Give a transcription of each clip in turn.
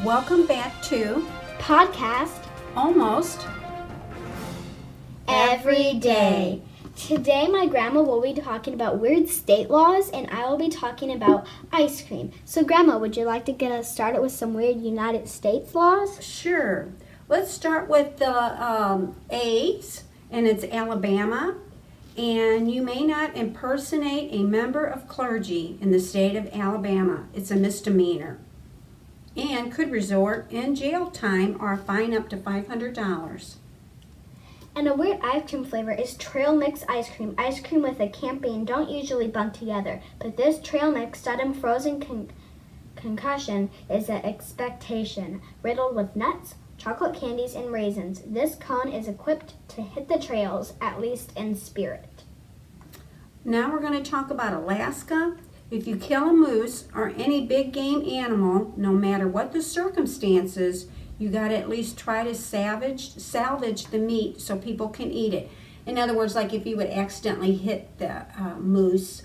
Welcome back to Podcast Almost Every Day. Today my grandma will be talking about weird state laws and I will be talking about ice cream. So Grandma, would you like to get us started with some weird United States laws? Sure. Let's start with the A's, and it's Alabama. And you may not impersonate a member of clergy in the state of Alabama. It's a misdemeanor and could result in jail time or a fine up to $500. And a weird ice cream flavor is trail mix ice cream. Ice cream with a camping don't usually bunk together, but this trail mix sudden frozen concussion is an expectation, riddled with nuts, chocolate candies, and raisins. This cone is equipped to hit the trails, at least in spirit. Now we're going to talk about Alaska. If you kill a moose or any big game animal, no matter what the circumstances, you got to at least try to salvage the meat so people can eat it. In other words, like if you would accidentally hit the moose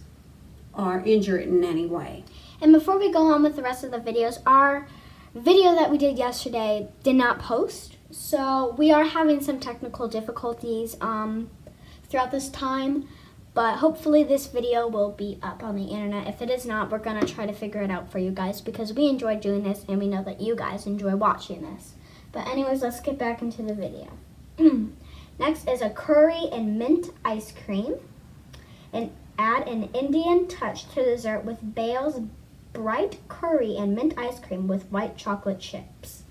or injure it in any way. And before we go on with the rest of the videos, our video that we did yesterday did not post. So we are having some technical difficulties throughout this time. But hopefully this video will be up on the internet. If it is not, we're going to try to figure it out for you guys because we enjoy doing this and we know that you guys enjoy watching this. But anyways, let's get back into the video. Next is a curry and mint ice cream. And add an Indian touch to dessert with Bale's bright curry and mint ice cream with white chocolate chips.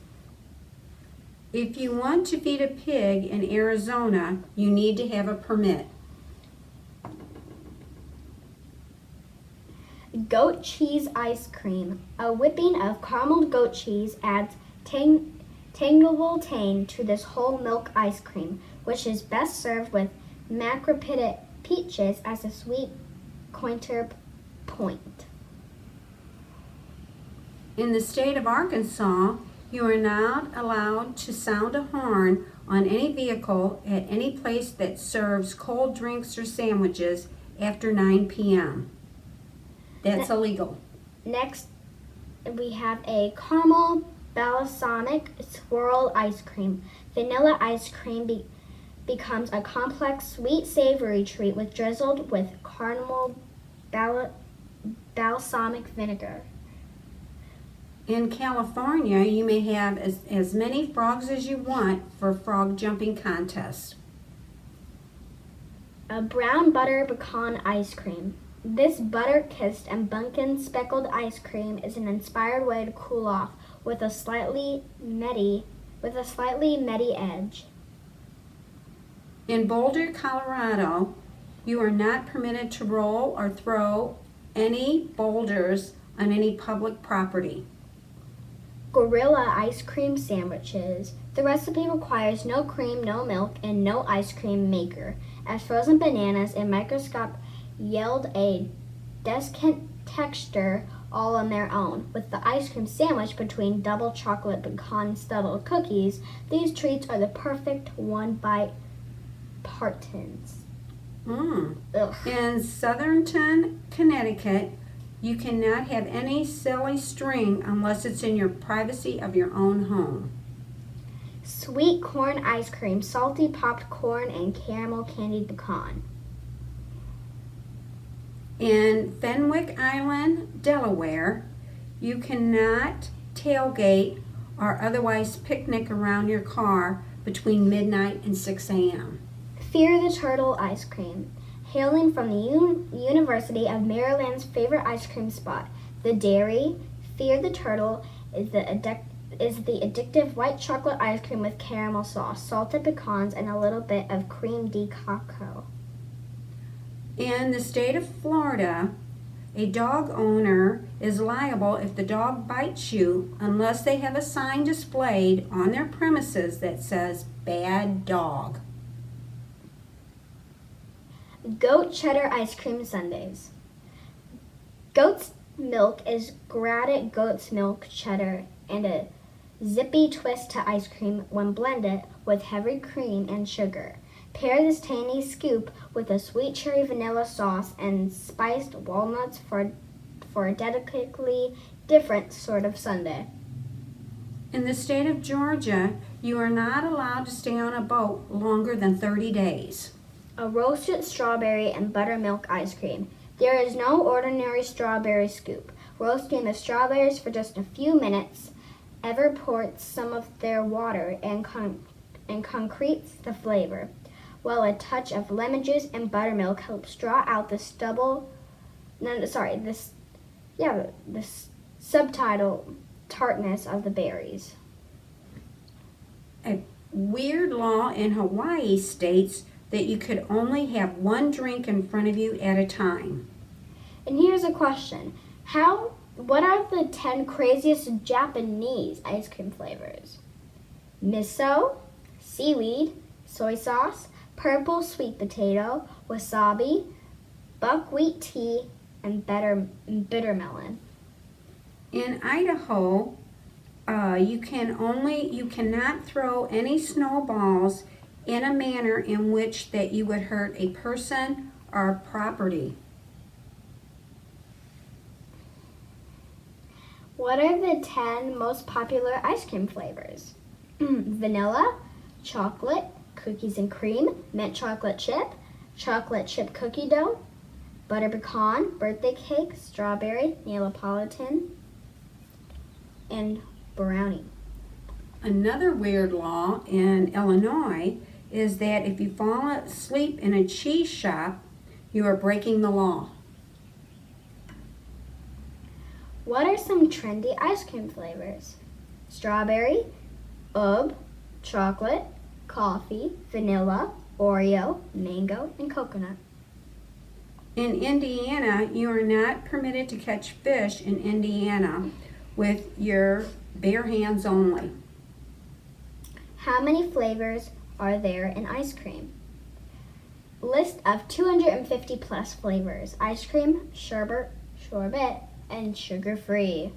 If you want to feed a pig in Arizona, you need to have a permit. Goat cheese ice cream. A whipping of carameled goat cheese adds tangible tang to this whole milk ice cream, which is best served with macropita peaches as a sweet counterpoint. In the state of Arkansas, you are not allowed to sound a horn on any vehicle at any place that serves cold drinks or sandwiches after 9 p.m. That's illegal. Next, we have a caramel balsamic swirl ice cream. Vanilla ice cream becomes a complex, sweet, savory treat drizzled with caramel balsamic vinegar. In California, you may have as many frogs as you want for a frog jumping contest. A brown butter pecan ice cream. This butter-kissed and pumpkin-speckled ice cream is an inspired way to cool off with a slightly nutty edge. In Boulder, Colorado, you are not permitted to roll or throw any boulders on any public property. Gorilla ice cream sandwiches. The recipe requires no cream, no milk, and no ice cream maker, as frozen bananas and microscope yield a decadent texture all on their own. With the ice cream sandwich between double chocolate pecan studded cookies, these treats are the perfect one-bite partons. In Southernton, Connecticut, you cannot have any silly string unless it's in your privacy of your own home. Sweet corn ice cream, salty popped corn and caramel candied pecan. In Fenwick Island, Delaware, you cannot tailgate or otherwise picnic around your car between midnight and 6 a.m. Fear the Turtle ice cream. Hailing from the University of Maryland's favorite ice cream spot, the Dairy, Fear the Turtle is the addictive white chocolate ice cream with caramel sauce, salted pecans, and a little bit of cream de cocoa. In the state of Florida, a dog owner is liable if the dog bites you unless they have a sign displayed on their premises that says "Bad Dog." Goat cheddar ice cream sundaes. Goat's milk is grated goat's milk cheddar and a zippy twist to ice cream when blended with heavy cream and sugar. Pair this tangy scoop with a sweet cherry vanilla sauce and spiced walnuts for a delicately different sort of sundae. In the state of Georgia, you are not allowed to stay on a boat longer than 30 days. A roasted strawberry and buttermilk ice cream. There is no ordinary strawberry scoop. Roasting the strawberries for just a few minutes evaporates some of their water and concretes the flavor, while a touch of lemon juice and buttermilk helps draw out the subtitle tartness of the berries. A weird law in Hawaii states that you could only have one drink in front of you at a time. And here's a question. What are the 10 craziest Japanese ice cream flavors? Miso, seaweed, soy sauce, purple sweet potato, wasabi, buckwheat tea, and bitter melon. In Idaho, you cannot throw any snowballs in a manner in which that you would hurt a person or property. What are the 10 most popular ice cream flavors? Vanilla, chocolate, cookies and cream, mint chocolate chip cookie dough, butter pecan, birthday cake, strawberry, Neapolitan, and brownie. Another weird law in Illinois is that if you fall asleep in a cheese shop, you are breaking the law. What are some trendy ice cream flavors? Strawberry, chocolate, coffee, vanilla, Oreo, mango, and coconut. In Indiana, you are not permitted to catch fish in Indiana with your bare hands only. How many flavors are there in ice cream? List of 250 plus flavors. Ice cream, sherbet, and sugar-free.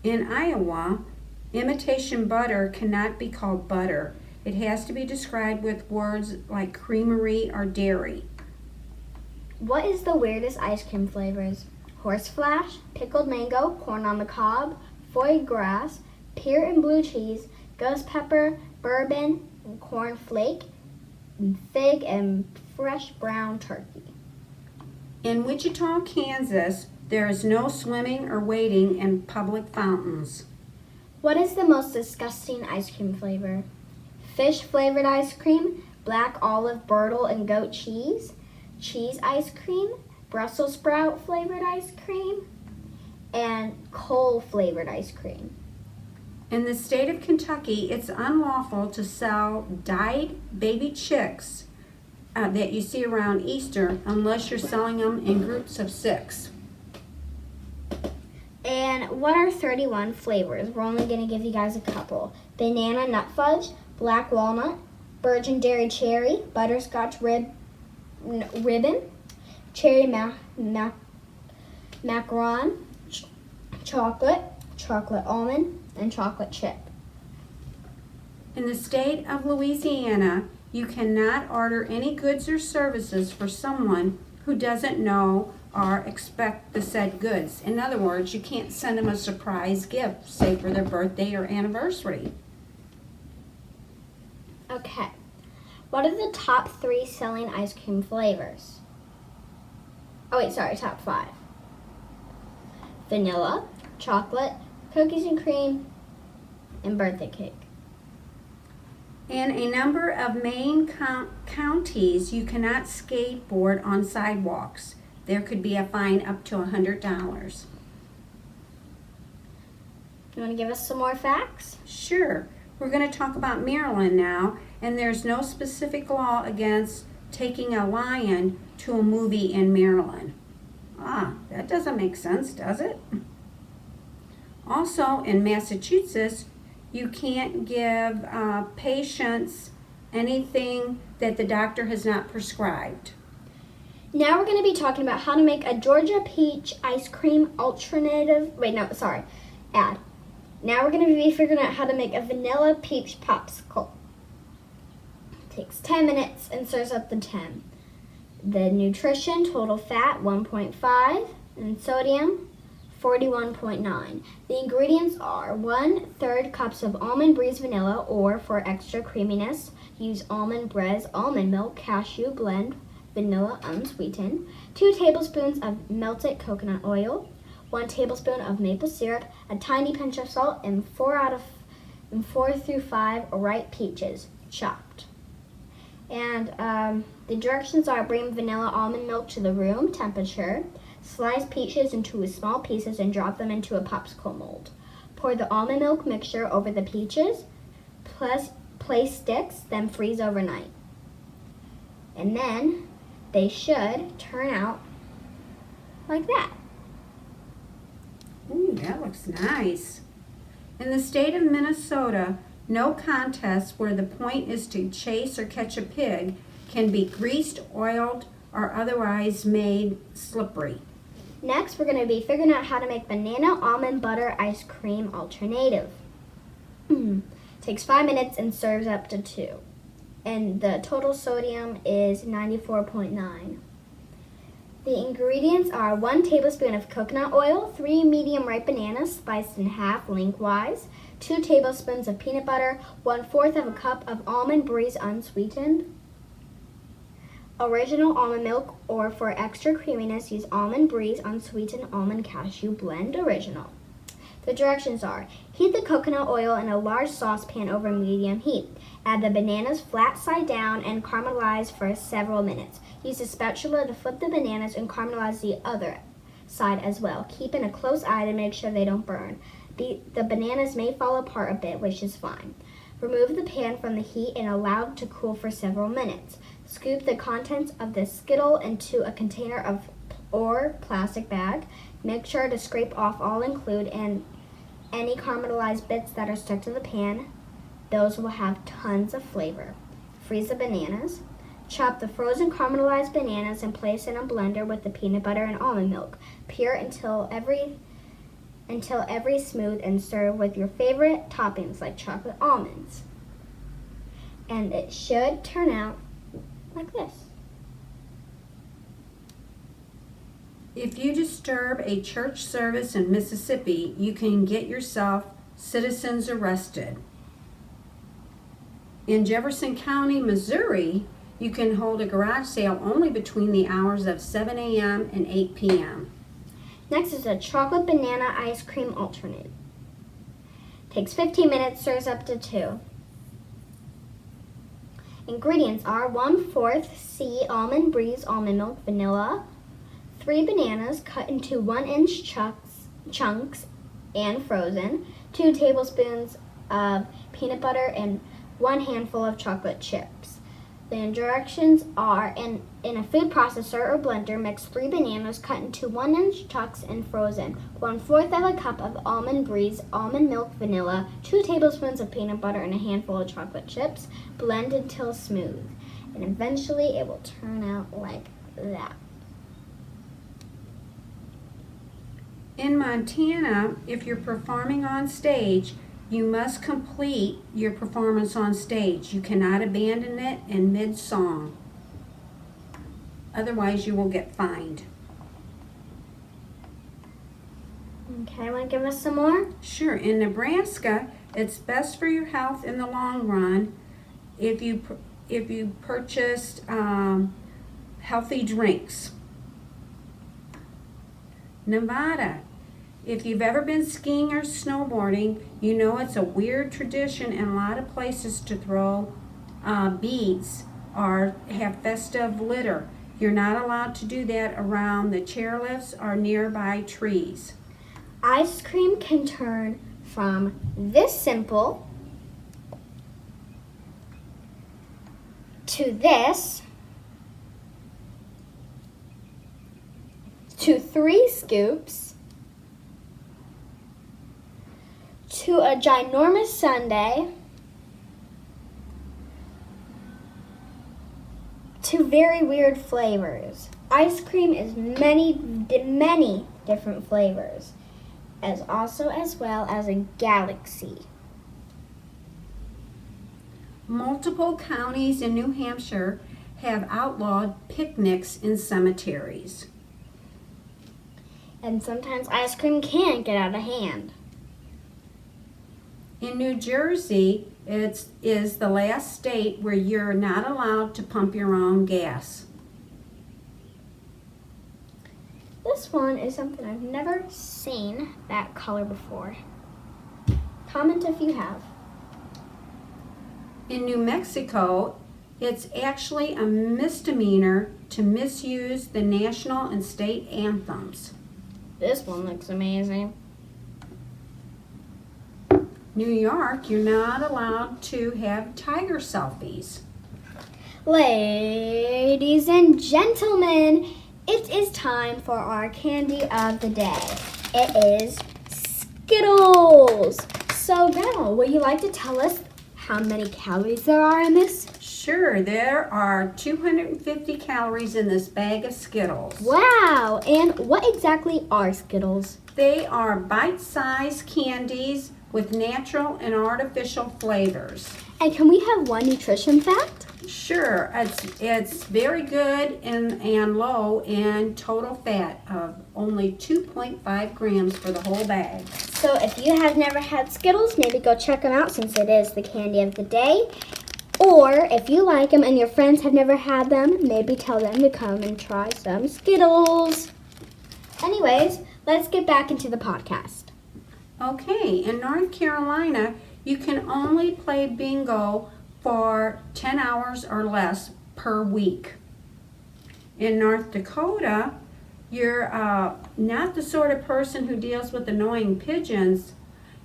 In Iowa, imitation butter cannot be called butter. It has to be described with words like creamery or dairy. What is the weirdest ice cream flavors? Horse flash, pickled mango, corn on the cob, foie gras, pear and blue cheese, ghost pepper, bourbon, and corn flake, fig, and fresh brown turkey. In Wichita, Kansas, there is no swimming or wading in public fountains. What is the most disgusting ice cream flavor? Fish flavored ice cream, black olive, burtle, and goat cheese ice cream, Brussels sprout flavored ice cream, and coal flavored ice cream. In the state of Kentucky, it's unlawful to sell dyed baby chicks that you see around Easter unless you're selling them in groups of 6. And what are 31 flavors? We're only going to give you guys a couple. Banana nut fudge, black walnut, virgin dairy cherry, butterscotch ribbon, cherry macaron, chocolate almond, and chocolate chip. In the state of Louisiana, you cannot order any goods or services for someone who doesn't know or expect the said goods. In other words, you can't send them a surprise gift, say for their birthday or anniversary. Okay. What are the top 3 selling ice cream flavors? Top 5. Vanilla, chocolate, cookies and cream, and birthday cake. In a number of Maine counties, you cannot skateboard on sidewalks. There could be a fine up to $100. You want to give us some more facts? Sure. We're going to talk about Maryland now, and there's no specific law against taking a lion to a movie in Maryland. That doesn't make sense, does it? Also, in Massachusetts, you can't give patients anything that the doctor has not prescribed. Now we're going to be talking about how to make a Georgia peach ice cream ad. Now we're going to be figuring out how to make a vanilla peach popsicle. It takes 10 minutes and serves up the 10. The nutrition, total fat 1.5, and sodium 41.9. The ingredients are 1/3 cups of Almond Breeze vanilla, or for extra creaminess, use Almond Breeze almond milk cashew blend vanilla unsweetened, 2 tablespoons of melted coconut oil, 1 tablespoon of maple syrup, a tiny pinch of salt, and 4 through 5 ripe peaches, chopped. And the directions are: bring vanilla almond milk to the room temperature, slice peaches into small pieces and drop them into a popsicle mold. Pour the almond milk mixture over the peaches, plus place sticks, then freeze overnight. And then they should turn out like that. Ooh, that looks nice. In the state of Minnesota, no contest where the point is to chase or catch a pig can be greased, oiled, or otherwise made slippery. Next, we're going to be figuring out how to make banana almond butter ice cream alternative. Takes 5 minutes and serves up to 2. And the total sodium is 94.9. The ingredients are 1 tablespoon of coconut oil, 3 medium ripe bananas sliced in half lengthwise, 2 tablespoons of peanut butter, 1/4 of a cup of Almond Breeze unsweetened, original almond milk, or for extra creaminess, use Almond Breeze unsweetened almond cashew blend original. The directions are: heat the coconut oil in a large saucepan over medium heat. Add the bananas flat side down and caramelize for several minutes. Use a spatula to flip the bananas and caramelize the other side as well, keeping a close eye to make sure they don't burn. The bananas may fall apart a bit, which is fine. Remove the pan from the heat and allow it to cool for several minutes. Scoop the contents of the Skittle into a container or plastic bag. Make sure to scrape off all include and any caramelized bits that are stuck to the pan. Those will have tons of flavor. Freeze the bananas. Chop the frozen caramelized bananas and place in a blender with the peanut butter and almond milk. Pure until every smooth, and serve with your favorite toppings like chocolate almonds. And it should turn out like this. If you disturb a church service in Mississippi, you can get yourself citizens arrested. In Jefferson County, Missouri, you can hold a garage sale only between the hours of 7 a.m. and 8 p.m. Next is a chocolate banana ice cream alternate. Takes 15 minutes, serves up to 2. Ingredients are 1/4 C Almond Breeze almond milk vanilla, 3 bananas cut into 1-inch chunks and frozen, 2 tablespoons of peanut butter, and 1 handful of chocolate chips. The directions are: in a food processor or blender, mix 3 bananas cut into 1-inch chunks and frozen, 1/4 of a cup of Almond Breeze almond milk vanilla, 2 tablespoons of peanut butter, and a handful of chocolate chips. Blend until smooth, and eventually it will turn out like that. In Montana, if you're performing on stage, you must complete your performance on stage. You cannot abandon it in mid-song. Otherwise, you will get fined. Okay, want to give us some more? Sure. In Nebraska, it's best for your health in the long run if you purchased healthy drinks. Nevada, if you've ever been skiing or snowboarding, you know it's a weird tradition in a lot of places to throw beads or have festive litter. You're not allowed to do that around the chairlifts or nearby trees. Ice cream can turn from this simple to this to 3 scoops to a ginormous sundae to very weird flavors. Ice cream is many different flavors, as well as a galaxy. Multiple counties in New Hampshire have outlawed picnics in cemeteries. And sometimes ice cream can get out of hand. In New Jersey, it is the last state where you're not allowed to pump your own gas. This one is something I've never seen that color before. Comment if you have. In New Mexico, it's actually a misdemeanor to misuse the national and state anthems. This one looks amazing. New York, you're not allowed to have tiger selfies. Ladies and gentlemen, it is time for our candy of the day. It is Skittles. So Grandma, would you like to tell us how many calories there are in this? Sure, there are 250 calories in this bag of Skittles. Wow, and what exactly are Skittles? They are bite-sized candies with natural and artificial flavors. And can we have one nutrition fact? Sure, it's very good and low in total fat of only 2.5 grams for the whole bag. So if you have never had Skittles, maybe go check them out since it is the candy of the day. Or if you like them and your friends have never had them, maybe tell them to come and try some Skittles. Anyways, let's get back into the podcast. Okay, in North Carolina, you can only play bingo for 10 hours or less per week. In North Dakota, you're not the sort of person who deals with annoying pigeons.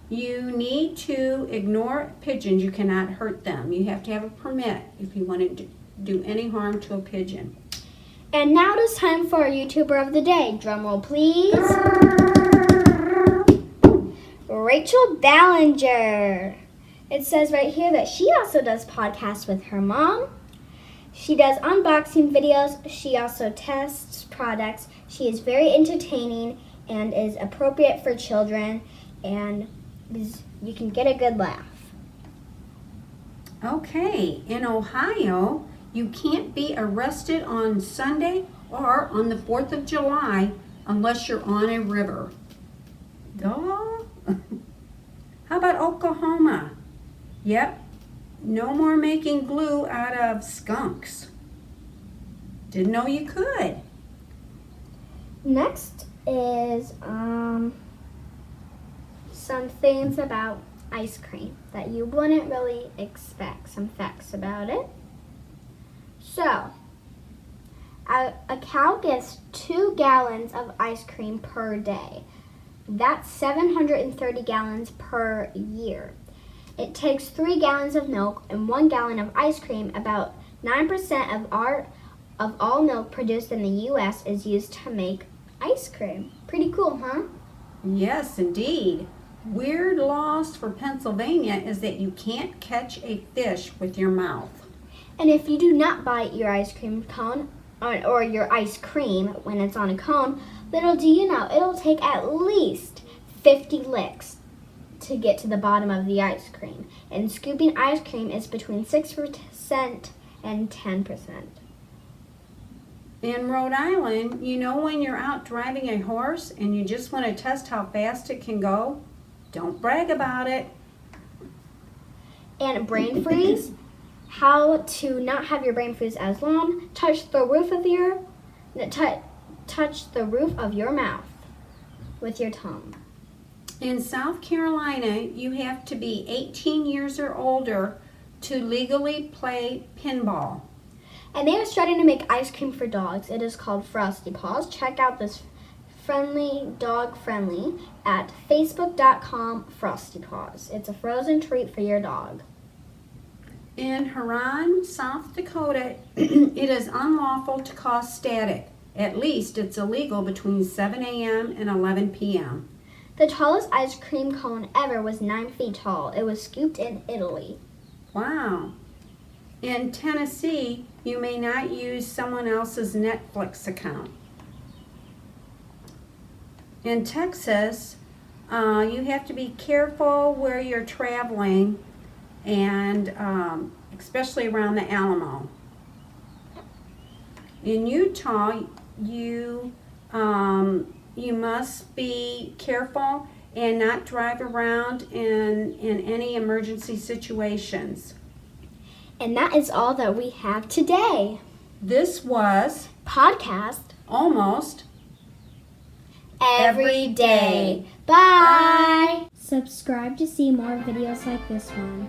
You need to ignore pigeons. You cannot hurt them. You have to have a permit if you want to do any harm to a pigeon. And now it is time for our YouTuber of the day. Drum roll, please. Rachel Ballinger. It says right here that she also does podcasts with her mom. She does unboxing videos. She also tests products. She is very entertaining and is appropriate for children, and you can get a good laugh. Okay, in Ohio, you can't be arrested on Sunday or on the 4th of July unless you're on a river. Duh. How about Oklahoma? Yep, no more making glue out of skunks. Didn't know you could. Next is some things about ice cream that you wouldn't really expect. Some facts about it. So, a cow gets 2 gallons of ice cream per day. That's 730 gallons per year. It takes 3 gallons of milk and 1 gallon of ice cream. About 9% of all milk produced in the U.S. is used to make ice cream. Pretty cool, huh? Yes, indeed. Weird laws for Pennsylvania is that you can't catch a fish with your mouth. And if you do not bite your ice cream cone or your ice cream when it's on a cone, little do you know, it'll take at least 50 licks to get to the bottom of the ice cream. And scooping ice cream is between 6% and 10%. In Rhode Island, you know when you're out driving a horse and you just want to test how fast it can go? Don't brag about it. And brain freeze, how to not have your brain freeze as long. Touch the roof of your mouth with your tongue. In South Carolina, you have to be 18 years or older to legally play pinball. And they are starting to make ice cream for dogs. It is called Frosty Paws. Check out this dog friendly at facebook.com/Frosty Paws. It's a frozen treat for your dog. In Huron, South Dakota, it is unlawful to cause static. At least it's illegal between 7 a.m. and 11 p.m. The tallest ice cream cone ever was 9 feet tall. It was scooped in Italy. Wow. In Tennessee, you may not use someone else's Netflix account. In Texas, you have to be careful where you're traveling, and especially around the Alamo. In Utah, you You must be careful and not drive around in any emergency situations. And that is all that we have today. This was Podcast Almost every day. Bye. Subscribe to see more videos like this one.